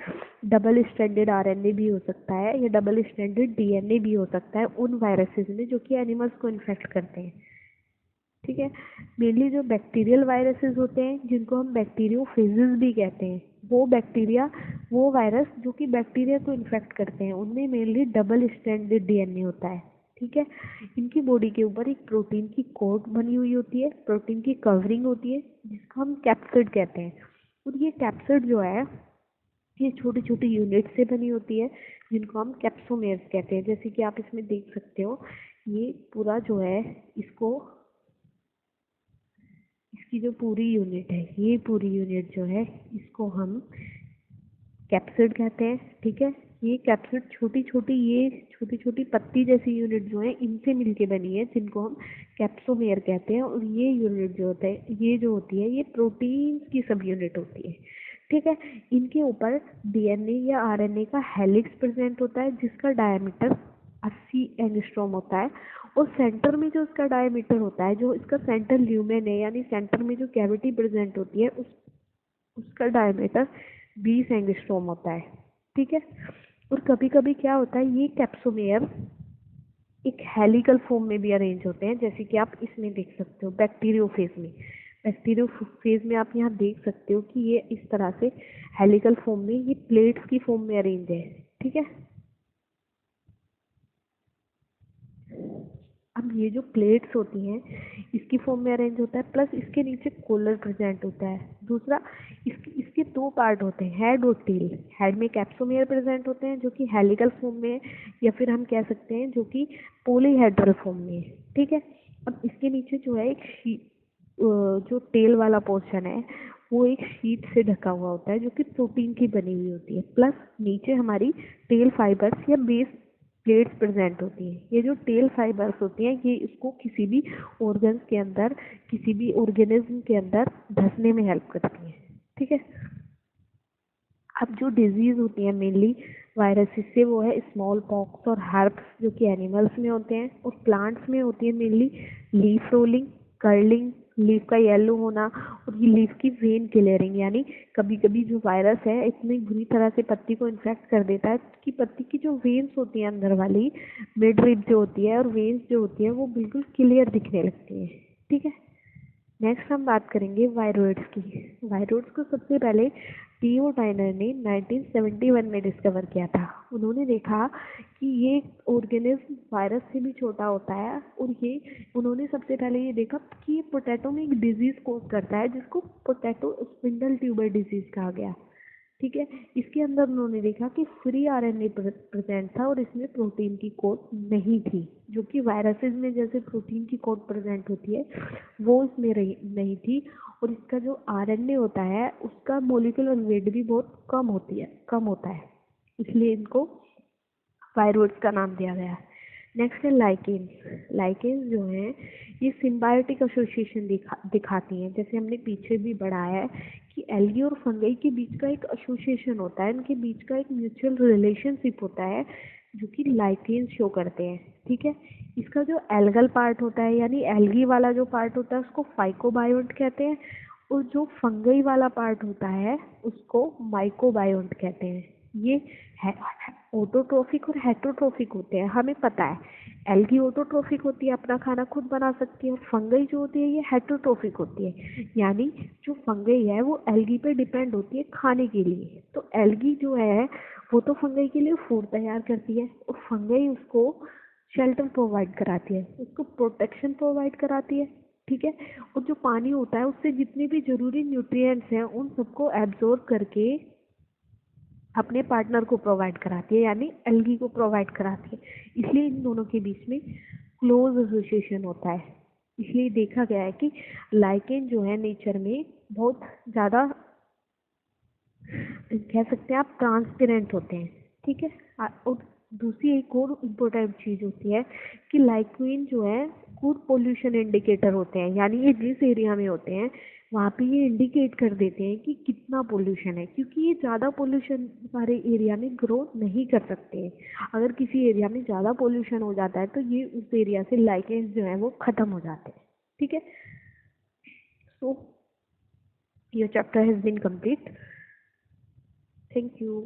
डबल स्ट्रैंडेड RNA भी हो सकता है, या डबल स्ट्रैंडेड DNA भी हो सकता है उन वायरसेस में जो कि एनिमल्स को इन्फेक्ट करते हैं। ठीक है। मेनली जो बैक्टीरियल वायरसेस होते हैं जिनको हम बैक्टीरियोफेजेस भी कहते हैं, वो वायरस जो कि बैक्टीरिया को इन्फेक्ट करते हैं उनमें मेनली डबल स्ट्रैंडेड DNA होता है। ठीक है। इनकी बॉडी के ऊपर एक प्रोटीन की कोट बनी हुई होती है, प्रोटीन की कवरिंग होती है जिसको हम कैप्सिड कहते हैं, और ये कैप्सिड जो है ये छोटी छोटी यूनिट से बनी होती है, जिनको हम कैप्सोमेयर्स कहते हैं। जैसे कि आप इसमें देख सकते हो, ये पूरा जो है इसको, इसकी जो पूरी यूनिट है, ये पूरी यूनिट जो है इसको हम कैप्सिड कहते हैं। ठीक है, ये कैप्सिड छोटी छोटी, ये छोटी छोटी पत्ती जैसी यूनिट जो है इनसे मिलके बनी है, जिनको हम कैप्सोमेयर कहते हैं। और ये यूनिट जो होता है, ये जो होती है, ये प्रोटीन की सब यूनिट होती है। ठीक है, इनके ऊपर डीएनए या आरएनए का हेलिक्स प्रेजेंट होता है, जिसका डायमीटर 80 एंगस्ट्रॉम होता है। और सेंटर में जो इसका डायमीटर होता है, जो इसका सेंटर ल्यूमेन है, यानी सेंटर में जो कैविटी प्रेजेंट होती है, उसका डायमीटर 20 एंगस्ट्रॉम होता है। ठीक है, और कभी कभी क्या होता है, ये कैप्सोमेयर एक हेलिकल फॉर्म में भी अरेंज होते हैं, जैसे कि आप इसमें देख सकते हो बैक्टीरियोफेज में। बैक्टीरियोफेज में आप यहाँ देख सकते हो कि ये इस तरह से हेलिकल फॉर्म में, ये प्लेट्स की फॉर्म में अरेंज है। ठीक है, अब ये जो प्लेट्स होती हैं इसकी फॉर्म में अरेंज होता है, प्लस इसके नीचे कॉलर प्रेजेंट होता है। दूसरा, इसके दो पार्ट होते हैं, हेड और टेल। हेड में कैप्सोमेयर प्रेजेंट होते हैं जो कि हेलिकल फॉर्म में है, या फिर हम कह सकते हैं जो कि पॉलीहेड्रल फॉर्म में है। ठीक है, अब इसके नीचे जो है एक जो टेल वाला पोर्शन है वो एक शीट से ढका हुआ होता है, जो कि प्रोटीन की बनी हुई होती है। प्लस नीचे हमारी टेल फाइबर्स या बेस प्लेट्स प्रेजेंट होती हैं। ये जो टेल फाइबर्स होती हैं, ये इसको किसी भी ऑर्गन्स के अंदर, किसी भी ऑर्गेनिज्म के अंदर धंसने में हेल्प करती हैं। ठीक है, अब जो डिजीज होती है मेनली वायरसेस से, वो है स्मॉल पॉक्स और हर्प्स, जो कि एनिमल्स में होते हैं। और प्लांट्स में होती है mainly leaf rolling, curling, leaf का येलो होना, और ये लीफ की वेन क्लियरिंग। यानी कभी कभी जो वायरस है इतनी बुरी तरह से पत्ती को इन्फेक्ट कर देता है कि पत्ती की जो वेन्स होती हैं अंदर वाली, मिड रिब जो होती है और वेन्स जो होती है, वो बिल्कुल क्लियर दिखने लगती है। ठीक है, नेक्स्ट हम बात करेंगे वायरोइड्स की। वायरोइड्स को सबसे पहले टीओ टाइनर ने 1971 में डिस्कवर किया था। उन्होंने देखा कि ये ऑर्गेनिज्म वायरस से भी छोटा होता है, और ये उन्होंने सबसे पहले ये देखा कि ये पोटैटो में एक डिजीज कोज करता है, जिसको पोटैटो स्पिंडल ट्यूबर डिजीज कहा गया। ठीक है, इसके अंदर उन्होंने देखा कि फ्री आरएनए प्रेजेंट था, और इसमें प्रोटीन की कोट नहीं थी, जो कि वायरसेस में जैसे प्रोटीन की कोट प्रेजेंट होती है, वो इसमें नहीं थी। और इसका जो आरएनए होता है उसका मोलिकुलर वेट भी बहुत कम होता है, इसलिए इनको वायरोइड्स का नाम दिया गया है। नेक्स्ट है लाइकेन्स। लाइकेन्स जो है ये सिम्बायोटिक एसोसिएशन दिखाती हैं। जैसे हमने पीछे भी बढ़ाया है कि एल्गी और फंगई के बीच का एक एसोसिएशन होता है, इनके बीच का एक म्यूचुअल रिलेशनशिप होता है, जो कि लाइकेन्स शो करते हैं। ठीक है, इसका जो एल्गल पार्ट होता है, यानी एल्गी वाला जो पार्ट होता है, उसको फाइकोबायोन्ट कहते हैं, और जो फंगई वाला पार्ट होता है उसको माइकोबायोन्ट कहते हैं। ये ऑटोट्रोफिक और हेटरोट्रोफिक होते हैं, हमें पता है। एल्गी ऑटोट्रोफिक होती है, अपना खाना खुद बना सकती है, और फंगई जो होती है ये हेटरोट्रोफिक होती है, यानी जो फंगई है वो एल्गी पे डिपेंड होती है खाने के लिए। तो एल्गी जो है वो तो फंगई के लिए फूड तैयार करती है, और फंगई उसको शेल्टर प्रोवाइड कराती है, उसको प्रोटेक्शन प्रोवाइड कराती है। ठीक है, और जो पानी होता है उससे जितने भी जरूरी न्यूट्रिएंट्स हैं उन सबको एब्जॉर्ब करके अपने पार्टनर को प्रोवाइड कराती है, यानी एल्गी को प्रोवाइड कराती है। इसलिए इन दोनों के बीच में क्लोज एसोसिएशन होता है। इसलिए देखा गया है कि लाइकेन जो है नेचर में बहुत ज़्यादा, कह सकते हैं आप, ट्रांसपेरेंट होते हैं। ठीक है, और दूसरी एक और इम्पोर्टेंट चीज़ होती है कि लाइकेन जो है फूड पोल्यूशन इंडिकेटर होते हैं, यानी ये जिस एरिया में होते हैं वहाँ पे ये इंडिकेट कर देते हैं कि कितना पोल्यूशन है, क्योंकि ये ज़्यादा पोल्यूशन वाले एरिया में ग्रो नहीं कर सकते हैं। अगर किसी एरिया में ज़्यादा पोल्यूशन हो जाता है तो ये उस एरिया से लाइकेन्स जो है वो ख़त्म हो जाते हैं। ठीक है, so your chapter has been complete. Thank you.